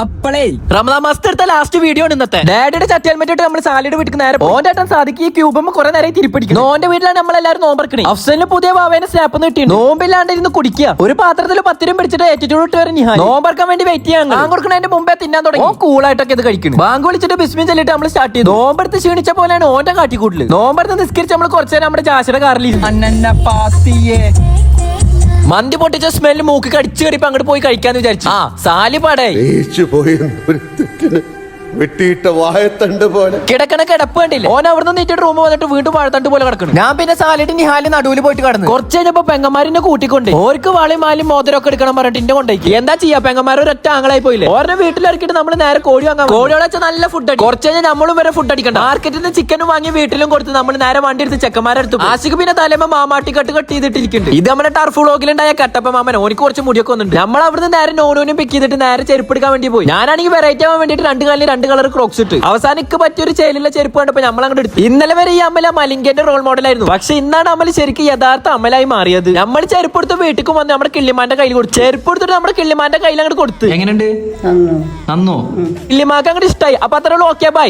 അപ്പളേ റമദാൻ മാസത്തെ എടുത്ത ലാസ്റ്റ് വീഡിയോ ആണ് ഇന്നത്തെ. ഡാഡിയുടെ ചട്ടിയാൽമറ്റിട്ട് നമ്മൾ സാലിയുടെ വീട്ടിൽ നേരെ ഓന്റെ ഏട്ടൻ സാധിക്ക് ഈ ക്യൂബും കുറെ നേരം തിരിപ്പിടിക്കും. ഓന്റെ വീട്ടിലാണ് നമ്മളെല്ലാരും നോമ്പറക്കണേ. അഫ്സലിന് പുതിയ വാവേനെ സ്നാപ്പ് കിട്ടി. നോമ്പില്ലാണ്ട് ഇരുന്ന് കുടിക്കുക. ഒരു പാത്രത്തിൽ 10 രൂപ പിടിച്ചിട്ട് ഏറ്റിട്ട് ഇട്ട് വരെ നിഹാൻ നോമ്പറക്കാൻ വേണ്ടി വെയിറ്റ് ചെയ്യാൻ കൊടുക്കുന്നതിന്റെ മുമ്പേ തിന്നാൻ തുടങ്ങി. കൂളായിട്ടൊക്കെ ഇത് കഴിക്കുന്നു. ബാങ്ക് വിളിച്ചിട്ട് ബിസ്മിൻ ചൊല്ലിട്ട് നമ്മൾ സ്റ്റാർട്ട് ചെയ്തു. നോമ്പെടുത്ത് ക്ഷീണിച്ച പോലെയാണ് ഓന്റെ കാട്ടിക്കൂട്ടില്. നോമ്പെടുത്ത് നിസ്കരിച്ച് നമ്മൾ കുറച്ചു നേരം നമ്മുടെ ജാശയുടെ കാറിൽ മന്തി പൊട്ടിച്ച സ്മെല്ല് മൂക്ക് കടിച്ചു കടിപ്പ് അങ്ങോട്ട് പോയി കഴിക്കാന്ന് വിചാരിച്ചു. സാലി പാടേ വെട്ടിയിട്ട വാഴത്തണ്ട് പോലെ കിടക്കണ കിടപ്പ് കണ്ടില്ല. ഓൻ അവിടെ നിന്ന് നീറ്റിട്ട് റൂം വന്നിട്ട് വീണ്ടും വാഴത്തണ്ട് പോലെ കിടക്കണം. ഞാൻ പിന്നെ സാലിട്ട് നിഹാലി നടുവിൽ പോയിട്ട് കിടന്നു. കുറച്ച് കഴിഞ്ഞപ്പോ പെങ്ങന്മാരിനെ കൂട്ടിക്കൊണ്ട് ഓർക്ക് വാളി മാലും മോതിരൊക്കെ എടുക്കണം പറഞ്ഞിട്ട് എന്റെ കൊണ്ടേക്ക്. എന്താ ചെയ്യാ, പെങ്ങന്മാർ ഒരൊറ്റ ആങ്ങളായി പോയില്ലേ. ഓരോ വീട്ടിലിറക്കിട്ട് നമ്മൾ നേരെ കോഴി വാങ്ങാൻ. കോഴികളെ വെച്ചാൽ നല്ല ഫുഡ് അടി. കുറച്ച് കഴിഞ്ഞാൽ നമ്മളും വരെ ഫുഡ് അടിക്കണം. മാർക്കറ്റിൽ നിന്ന് ചിക്കനും വാങ്ങി വീട്ടിലും കൊടുത്ത് നമ്മൾ നേരെ വണ്ടി എടുത്ത് ചെക്കന്മാരെടുത്തു. ആശിക്ക് പിന്നെ തലേമ മാമാട്ടി കട്ട് ചെയ്തിട്ടിരിക്കുന്നുണ്ട്. ഇത് നമ്മുടെ ടർഫ് വ്ളോഗിലുണ്ടായ കട്ടപ്പ മാമൻ. ഓനിക്ക് കുറച്ച് മുടിയൊക്കെ വന്നിട്ടുണ്ട്. നമ്മൾ അവിടുന്ന് നേരെ നോനോനും പിക്ക് ചെയ്തിട്ട് നേരെ ചെരുപ്പ് എടുക്കാൻ വേണ്ടി പോയി. ഞാനാണെങ്കിൽ വെറൈറ്റി ആവാൻ വേണ്ടിട്ട് രണ്ട് കാലിൽ 2 കളർ ക്രോക്സ് ഇട്ട് അവസാനിക്ക് പറ്റിയൊരു ചേലുള്ള ചെരുപ്പ് കണ്ടപ്പോ നമ്മൾ അങ്ങോട്ട് എടുത്തു. ഇന്നലെ വരെ ഈ അമല മലിംഗന്റെ റോൾ മോഡൽ ആയിരുന്നു. പക്ഷെ ഇന്നാണ് അമല ശരിക്കും യഥാർത്ഥ അമലായി മാറിയത്. നമ്മൾ ചെരുപ്പ് എടുത്ത് വീട്ടിൽ വന്ന് നമ്മുടെ കിള്ളിമാന്റെ കയ്യിൽ കൊടുത്തു. ചെരുപ്പ് എടുത്തിട്ട് നമ്മുടെ കിള്ളിമാന്റെ കയ്യിൽ അങ്ങോട്ട് കൊടുത്തു. എങ്ങനെയുണ്ട്? നന്നോ? കിള്ളിമാക്ക് അങ്ങോട്ട് ഇഷ്ടമായി. അപ്പൊ അത്ര ഓക്കെ ബൈ.